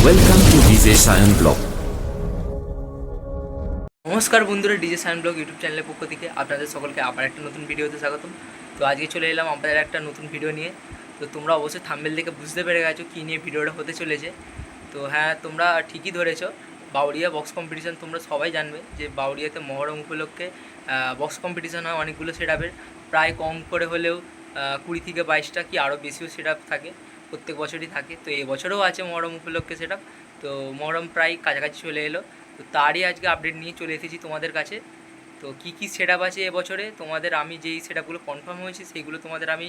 Welcome to DJ Sayan Blog. নমস্কার বন্ধুরা, DJ Sayan blog YouTube চ্যানেলের পক্ষ থেকে আপনাদের সকলকে আবার একটা নতুন ভিডিওতে স্বাগতম। তো আজকে চলে এলাম আপনাদের একটা নতুন ভিডিও নিয়ে। তো তোমরা অবশ্যই থাম্বনেল দেখে বুঝতে পেরে গেছো কী নিয়ে ভিডিওটা হতে চলেছে। তো হ্যাঁ, তোমরা ঠিকই ধরেছো, বাউরিয়া বক্স কম্পিটিশান। তোমরা সবাই জানবে যে বাউরিয়াতে মহরম উপলক্ষে বক্স কম্পিটিশান হয় অনেকগুলো সেটআপের, প্রায় কম করে হলেও 20 থেকে 22টা কি আরও বেশিও সেটআপ থাকে, প্রত্যেক বছরই থাকে। তো এবছরেও আছে মহরম উপলক্ষে সেটআপ। তো মহরম প্রায় কাছাকাছি চলে এলো, তো তারই আজকে আপডেট নিয়ে চলে এসেছি তোমাদের কাছে। তো কী কী সেটআপ আছে এবছরে, তোমাদের আমি যেই সেটআপগুলো কনফার্ম হয়েছে সেইগুলো তোমাদের আমি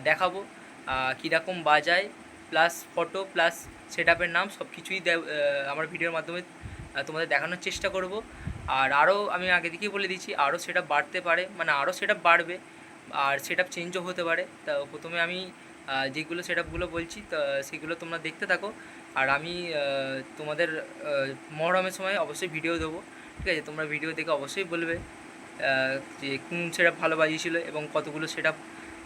দেখাবো, কীরকম বাজায়, প্লাস ফটো, প্লাস সেটআপের নাম, সব কিছুই আমার ভিডিওর মাধ্যমে তোমাদের দেখানোর চেষ্টা করব। আর আরও আমি আগে থেকেই বলে দিচ্ছি, আরও সেটআপ বাড়তে পারে, মানে আরও সেটআপ বাড়বে, আর সেটআপ চেঞ্জও হতে পারে। তা প্রথমে আমি যেগুলো সেটআপগুলো বলছি তা সেগুলো তোমরা দেখতে থাকো। আর আমি তোমাদের মহরমের সময় অবশ্যই ভিডিও দেবো, ঠিক আছে? তোমরা ভিডিও দেখে অবশ্যই বলবে যে কোন সেটআপ ভালো বাজিয়েছিল এবং কতগুলো সেটআপ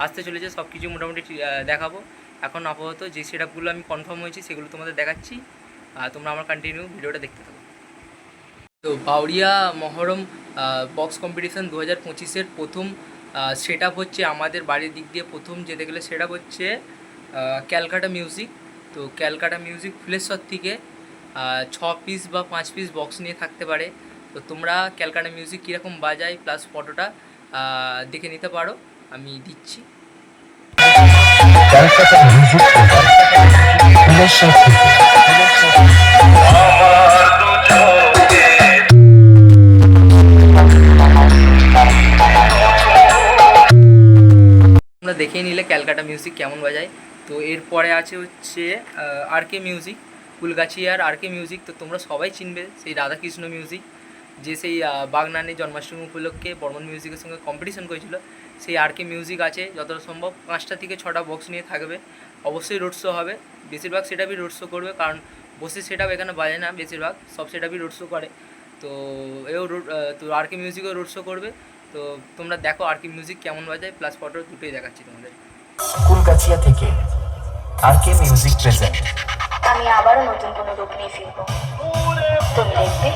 আসতে চলেছে, সব কিছু মোটামুটি দেখাবো। এখন আপাতত যে সেটআপগুলো আমি কনফার্ম হয়েছি সেগুলো তোমাদের দেখাচ্ছি, তোমরা আমার কন্টিনিউ ভিডিওটা দেখতে থাকো। তো বাউরিয়া মহরম বক্স কম্পিটিশান 2025-এর প্রথম সেটআপ হচ্ছে আমাদের বাড়ির দিক দিয়ে প্রথম যেতে গেলে সেটআপ হচ্ছে ক্যালকাটা মিউজিক। তো ক্যালকাটা মিউজিক ফুলেশ্বর থেকে 6 পিস বা 5 পিস বক্স নিয়ে থাকতে পারে। তো তোমরা ক্যালকাটা মিউজিক কীরকম বাজায় প্লাস ফটোটা দেখে নিতে পারো, আমি দিচ্ছি। ক্যালকাটা মিউজিক ফুলেশ্বর থেকে তোমরা দেখেই নিলে ক্যালকাটা মিউজিক কেমন বাজায়। তো এরপরে আছে হচ্ছে আরকে মিউজিক, কুলগাছিয়ার আরকে মিউজিক। তো তোমরা সবাই চিনবে সেই রাধাকৃষ্ণ মিউজিক, যে সেই বাগনানে জন্মাষ্টমী উপলক্ষে বর্মন মিউজিকের সঙ্গে কম্পিটিশন করেছিল। সেই আরকে মিউজিক আছে, যতটা সম্ভব 5টা থেকে 6টা বক্স নিয়ে থাকবে। অবশ্যই রোড শো হবে, বেশিরভাগ সেটআপই রোড শো করবে, কারণ বসে সেটআপ এখানে বাজে না, বেশিরভাগ সব সেটআপই রোড শো করে। তো তো আরকে মিউজিকও রোড শো করবে। তো তোমরা দেখো আরকে মিউজিক কেমন বাজায়, প্লাস ফটো দুটোই দেখাচ্ছি তোমাদের। কুলগাছিয়া থেকে আরকে মিউজিক প্রেজেন্ট। আমি আবারও নতুন কোনো রূপ নিয়ে ফিরবো, তুমি দেখবে।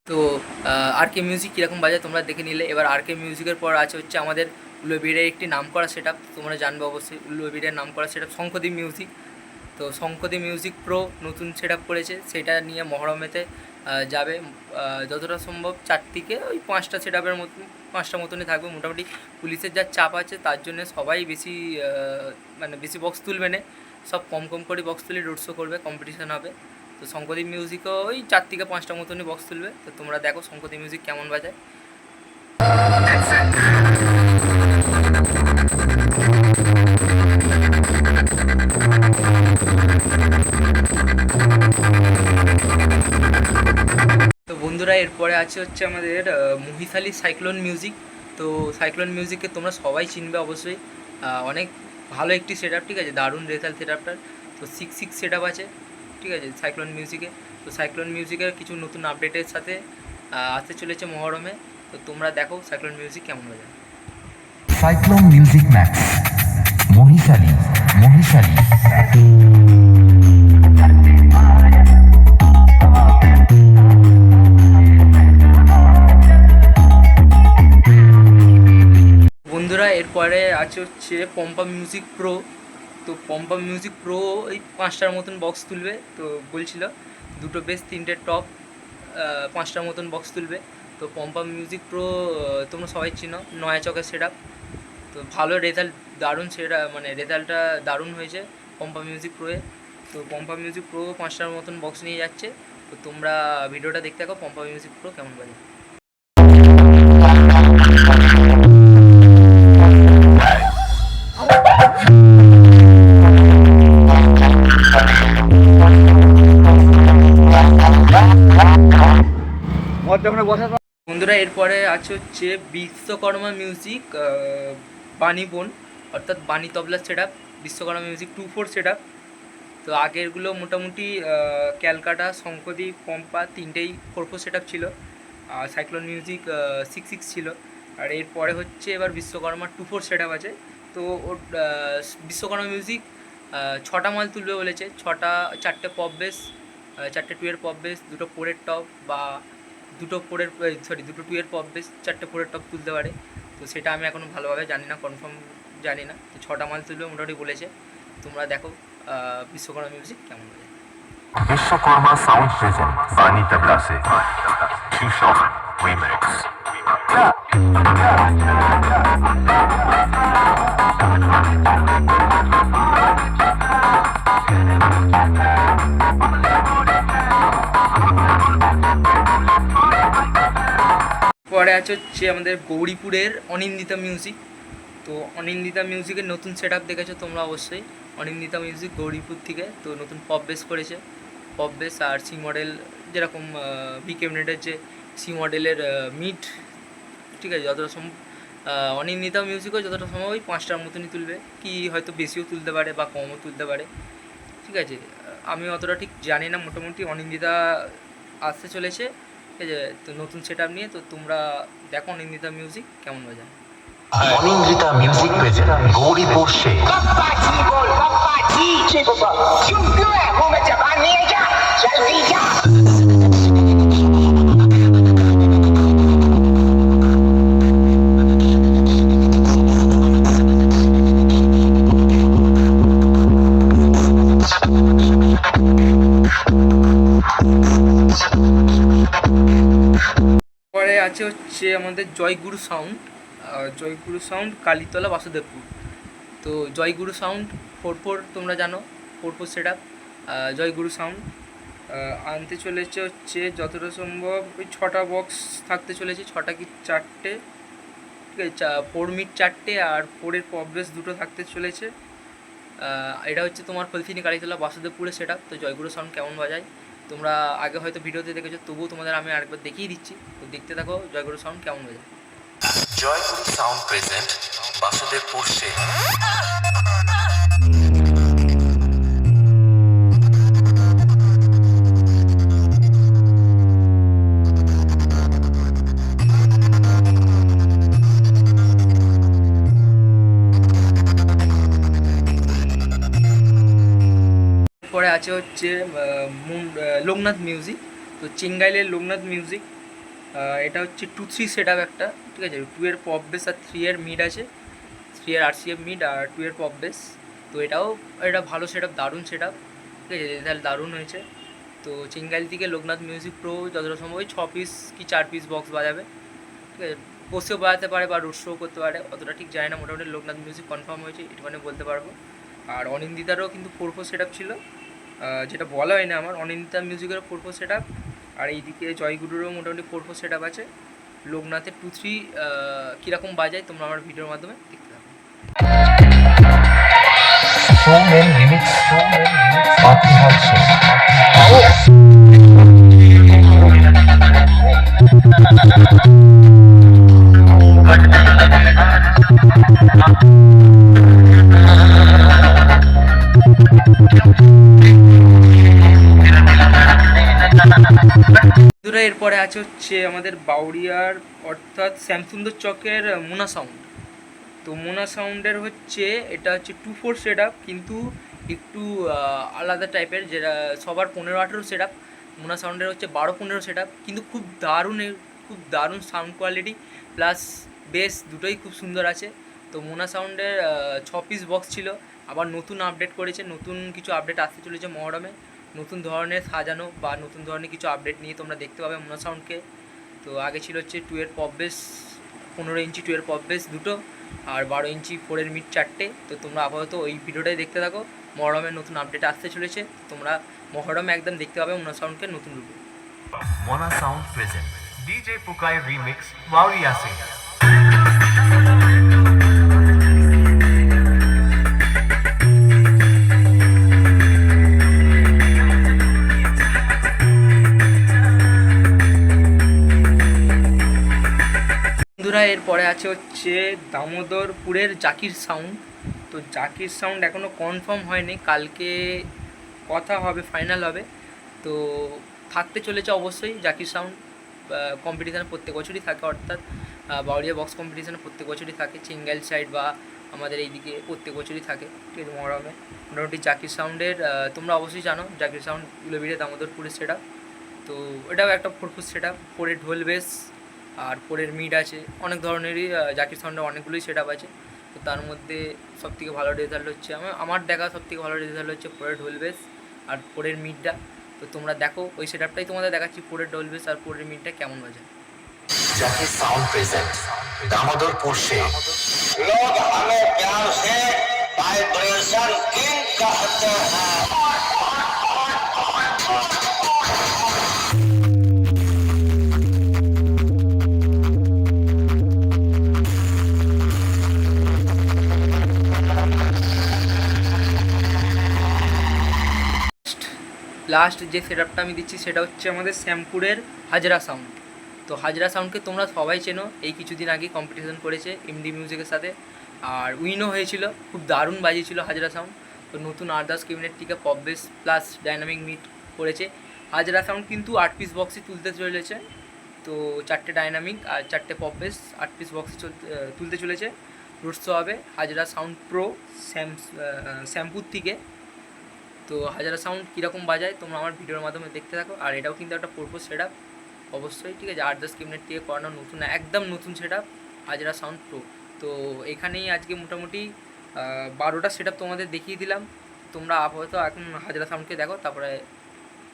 তো আরকে মিউজিক কীরকম বাজায় তোমরা দেখে নিলে। এবার আরকে মিউজিকের পর আছে হচ্ছে আমাদের উল্লবীরের একটি নাম করা সেটআপ, তোমরা জানবে অবশ্যই উল্লবীরের নাম করা সেটআপ শঙ্খদ্বীপ মিউজিক। তো শঙ্খদ্বীপ মিউজিক প্রো নতুন সেটআপ করেছে, সেটা নিয়ে মহরমেতে যাবে। যতটা সম্ভব 4 থেকে ওই 5টা সেটআপের মতন, 5টা মতনই থাকবে। মোটামুটি পুলিশের যা চাপ আছে তার জন্য সবাই বেশি মানে বেশি বক্স তুলবে না, সব কম কম করে বক্স তুলে রোড শো করবে, কম্পিটিশান হবে। তো শঙ্করদ্বীপ মিউজিকও ওই 4 থেকে 5টা মতনই বক্স তুলবে। তো তোমরা দেখো শঙ্করদ্বীপ মিউজিক কেমন বাজায়। তো বন্ধুরা, এরপরে আছে হচ্ছে আমাদের মহিশালী সাইক্লোন মিউজিক। তো সাইক্লোন মিউজিককে তোমরা সবাই চিনবে অবশ্যই, অনেক ভালো একটি সেটআপ, ঠিক আছে? দারুণ রেজাল্ট সেটআপটার। তো 6 সেটআপ আছে, ঠিক আছে, সাইক্লোন মিউজিকে। তো সাইক্লোন মিউজিকের কিছু নতুন আপডেটের সাথে আসতে চলেছে মহরমে। তো তোমরা দেখো সাইক্লোন মিউজিক কেমন বাজায়। Cyclone music max Mahishali Mahishali. বন্ধুরা, এরপরে আছে হচ্ছে পম্পা মিউজিক প্রো। তো পম্পা মিউজিক প্রো ওই 5টার মতন বক্স তুলবে। তো বলছিল 2টো বেস, 3টে টপ, 5টার মতন বক্স তুলবে। তো পম্পা মিউজিক প্রো তোমরা সবাই চিনো, 9 চকের সেটআপ। তো ভালো রেজাল্ট, দারুণ সেটা, মানে রেজাল্টটা দারুণ হয়েছে পম্পা মিউজিক প্রোয়ে। তো পম্পা মিউজিক প্রো 5টার মতন বক্স নিয়ে যাচ্ছে। তো তোমরা ভিডিওটা দেখতে থাকো পম্পা মিউজিক প্রো কেমন বাজে। বন্ধুরা, এরপরে আছে হচ্ছে বিশ্বকর্মা মিউজিক বাণী বোন, অর্থাৎ বাণী তবলা সেটআপ, বিশ্বকর্মা মিউজিক 2/4 সেটআপ। তো আগেরগুলো মোটামুটি ক্যালকাটা, শঙ্করদ্বীপ, পম্পা তিনটেই 4/4 সেট আপ ছিল, আর সাইক্লোন মিউজিক 6/6 ছিল। আর এরপরে হচ্ছে এবার বিশ্বকর্মা 2/4 সেট আপ আছে। তো ওর বিশ্বকর্মা মিউজিক 6টা মাল তুলবে বলেছে, 4টে পপ বেস, 4টে 2-এর পপ বেস, 2টো 4-এর টপ, বা 2টো 2-এর পপ বেস, 4টে 4-এর টপ তুলতে পারে। তো সেটা আমি এখনও ভালোভাবে জানি না, কনফার্ম জানি না। তো 6টা মাল তুলবে মোটামুটি বলেছে। তোমরা দেখো বিশ্বকর্মা মিউজিক কেমন হবে। विश्वकर्मा साउंड प्रेजेंट बानी तबला से शिवशॉप रीमिक्स। পরে আছে হচ্ছে আমাদের গৌরীপুরের অনিন্দিতা মিউজিক। তো অনিন্দিতা মিউজিকের নতুন সেট আপ দেখেছো তোমরা অবশ্যই। অনিন্দিতা মিউজিক গৌরীপুর থেকে তো নতুন পপ বেস করেছে, পপ বেস আর সি মডেল, যেরকম ভি ক্যাবিনেটের যে সি মডেলের মিড, ঠিক আছে। যতটা সম্ভব অনিন্দিতা মিউজিকও যতটা সম্ভব ওই 5টার মতনই তুলবে, কি হয়তো বেশিও তুলতে পারে বা কমও তুলতে পারে, ঠিক আছে। আমি অতটা ঠিক জানি না। মোটামুটি অনিন্দিতা আসতে চলেছে, ঠিক আছে, তো নতুন সেট আপ নিয়ে। তো তোমরা দেখো অনিন্দিতা মিউজিক কেমন বাজায়। অনিন্দ্রিতা মিউজিক প্রেজেন্ট গৌরীপুর से पप्पा जी बोल पप्पा जी क्यों क्यों है मुंह में जबान नहीं है क्या जल्दी जा পরে আছে হচ্ছে আমাদের জয়গুরু সাউন্ড, জয়গুরু সাউন্ড কালীতলা বাসুদেবপুর। তো জয়গুরু সাউন্ড 4/4 তোমরা জানো, 4/4 সেট আপ। জয়গুরু সাউন্ড আনতে চলেছে হচ্ছে যতটা সম্ভব ওই 6টা বক্স থাকতে চলেছে, 6টা কি 4টে, ঠিক আছে। 4 মিড 4টে আর 4-এর পপ বেস 2টো থাকতে চলেছে। এটা হচ্ছে তোমার পলথিনি কালীতলা বাসুদেবপুরের সেট আপ। তো জয়গুরু সাউন্ড কেমন বাজায় তোমরা আগে হয়তো ভিডিওতে দেখেছো, তবুও তোমাদের আমি আরেকবার দেখিয়ে দিচ্ছি। তো দেখতে থাকো জয়গুরু সাউন্ড কেমন বাজায়। জয়গুরু সাউন্ড প্রেজেন্ট বাসুদেবপুর से পরে আছে হচ্ছে লোকনাথ মিউজিক। তো চেঙ্গাইলের লোকনাথ মিউজিক, এটা হচ্ছে 2/3 সেট আপ একটা, ঠিক আছে। 2-এর পপ বেস আর 3-এর মিড আছে, 3-এর RCM মিড আর 2-এর পপ বেস। তো এটা ভালো সেট আপ, দারুণ সেট আপ, ঠিক আছে। তাহলে দারুণ হয়েছে। তো চেঙ্গাইল থেকে লোকনাথ মিউজিক প্রো যতটা সম্ভব ওই 6 পিস কি 4 পিস বক্স বাজাবে, ঠিক আছে। বসেও বাজাতে পারে বা রোড শো করতে পারে, অতটা ঠিক জানি না। মোটামুটি লোকনাথ মিউজিক কনফার্ম হয়েছে, এটুখানে বলতে পারবো। আর অনিন্দিতারও কিন্তু 4/4 সেট আপ ছিল, যেটা বলা হয়নি আমার। অনিন্দিতা মিউজিকেরও 4/4 সেট আপ, আর এইদিকে জয়গুরুরও মোটামুটি 4/4 সেট আপ আছে। লোকনাথের 2/3 কীরকম বাজায় তোমরা আমার ভিডিওর মাধ্যমে দেখতে পাবে। শোমেন রিমিক্স পাতিহার से এরপরে আছে হচ্ছে আমাদের বাউরিয়ার অর্থাৎ শ্যামসুন্দর চকের মোনা সাউন্ড। তো মোনা সাউন্ডের হচ্ছে এটা হচ্ছে 2/4 সেট আপ, কিন্তু একটু আলাদা টাইপের, যেটা সবার 15-18 সেট আপ। মোনা সাউন্ডের হচ্ছে 12-15 সেট আপ, কিন্তু খুব দারুণ সাউন্ড কোয়ালিটি প্লাস বেস দুটোই খুব সুন্দর আছে। তো মোনা সাউন্ডের 6 পিস বক্স ছিল, আবার নতুন আপডেট করেছে, নতুন কিছু আপডেট আসতে চলেছে মহরমে, নতুন ধরনের সাজানো বা নতুন ধরনের কিছু আপডেট নিয়ে তোমরা দেখতে পাবে মোনা সাউন্ডকে। তো আগে ছিল হচ্ছে 2-এর পপ বেস, 15 ইঞ্চি 2-এর পপ বেস 2টো, আর 12 ইঞ্চি 4-এর মিড 4টে। তো তোমরা আপাতত ওই ভিডিওটাই দেখতে থাকো, মহরমের নতুন আপডেট আসতে চলেছে। তোমরা মহরমে একদম দেখতে পাবে মোনা সাউন্ডকে নতুন রূপে। Mona sound present DJ Pukai remix Bauria से। বন্ধুরা এরপরে আছে হচ্ছে দামোদরপুরের জাকির সাউন্ড। তো জাকির সাউন্ড এখনও কনফার্ম হয়নি, কালকে কথা হবে, ফাইনাল হবে। তো থাকতে চলেছে অবশ্যই জাকির সাউন্ড কম্পিটিশানে প্রত্যেক বছরই থাকে, অর্থাৎ বাউরিয়া বক্স কম্পিটিশানে প্রত্যেক বছরই থাকে, চিঙ্গাইল সাইড বা আমাদের এইদিকে প্রত্যেক বছরই থাকে, ঠিক আছে। মহরমে মোটামুটি জাকির সাউন্ডের তোমরা অবশ্যই জানো জাকির সাউন্ড উলুবেড়িয়া দামোদরপুরের সেট আপ। তো এটাও একটা ফোরফুট সেট আপ, ফোরের ঢোল বেস আর ফোরের মিড আছে, অনেক ধরনেরই জাকির সাউন্ডের অনেকগুলোই সেট আপ আছে। তো তার মধ্যে সবথেকে ভালো রেজাল্ট হচ্ছে আমার দেখা সবথেকে ভালো রেজাল্ট হচ্ছে ফোরের ঢোল বেস আর ফোরের মিডটা। তো তোমরা দেখো ওই সেট আপটাই তোমাদের দেখাচ্ছি, ফোরের ঢোল বেস আর ফোরের মিডটা কেমন বাজায়। জাকির সাউন্ড প্রেজেন্ট দামোদরপুর সে लोग हमें प्यार से वाइब्रेशन किंग कहते हैं। লাস্ট যে সেট আপটা আমি দিচ্ছি সেটা হচ্ছে আমাদের শ্যামপুরের হাজরা সাউন্ড। তো হাজরা সাউন্ডকে তোমরা সবাই চেনো, এই কিছুদিন আগে কম্পিটিশন করেছে এমডি মিউজিকের সাথে আর উইনও হয়েছিল, খুব দারুণ বাজিয়েছিল হাজরা সাউন্ড। তো নতুন আরদাস কেবিনেট থেকে পপ বেস প্লাস ডাইনামিক মিট করেছে। হাজরা সাউন্ড কিন্তু 8 পিস বক্সে তুলতে চলেছে, তো 4টে ডাইনামিক আর 4টে পপ বেস 8 পিস বক্সে তুলতে চলেছে। রোড শো হবে হাজরা সাউন্ড প্রো শ্যামপুর থেকে। তো হাজারা সাউন্ড কীরকম বাজায় তোমরা আমার ভিডিওর মাধ্যমে দেখতে থাকো। আর এটাও কিন্তু একটা পারপোজ সেট আপ অবশ্যই, ঠিক আছে। 8-10 কেবিনেট থেকে করানো নতুন, একদম নতুন set up Hazra sound pro. তো এখানেই আজকে মোটামুটি 12টা সেট আপ তোমাদের দেখিয়ে দিলাম। তোমরা আপাতত এখন হাজরা সাউন্ডকে দেখো, তারপরে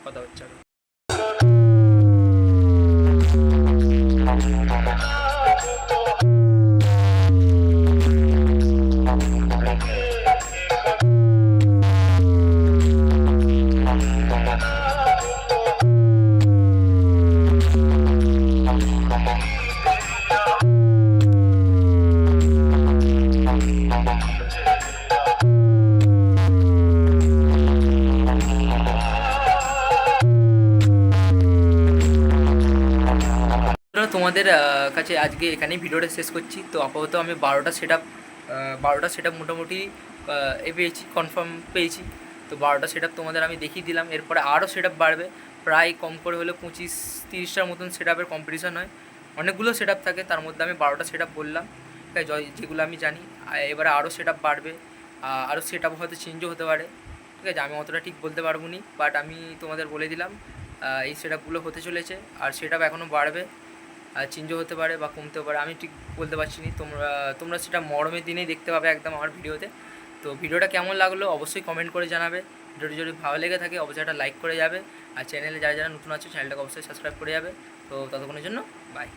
কথা হচ্ছে আরও। তোমাদের কাছে আজকে এখানেই ভিডিওটা শেষ করছি। তো আপাতত আমি 12টা সেট আপ মোটামুটি পেয়েছি, কনফার্ম পেয়েছি। তো 12টা সেট আপ তোমাদের আমি দেখিয়ে দিলাম। এরপরে আরও সেট আপ বাড়বে, প্রায় কম করে হলে 25-30টার মতন সেট আপের কম্পিটিশান হয়, অনেকগুলো সেট আপ থাকে, তার মধ্যে আমি 12টা সেট আপ বললাম, ঠিক আছে, যেগুলো আমি জানি। এবারে আরও সেট আপ বাড়বে, আরও সেট আপ হয়তো চেঞ্জও হতে পারে, ঠিক আছে। আমি অতটা ঠিক বলতে পারবো নি, বাট আমি তোমাদের বলে দিলাম এই সেট আপগুলো হতে চলেছে। আর সেট আপ এখনও বাড়বে, আর চেঞ্জও হতে পারে বা কমতেও পারে, আমি ঠিক বলতে পারছি না। তোমরা সেটা মরমের দিনেই দেখতে পাবে একদম আমার ভিডিওতে। তো ভিডিওটা কেমন লাগলো অবশ্যই কমেন্ট করে জানাবে। ভিডিওটি যদি ভালো লেগে থাকে অবশ্যই একটা লাইক করে যাবে, আর চ্যানেলে যারা যারা নতুন আছে চ্যানেলটাকে অবশ্যই সাবস্ক্রাইব করে যাবে। তো ততক্ষণের জন্য বাই।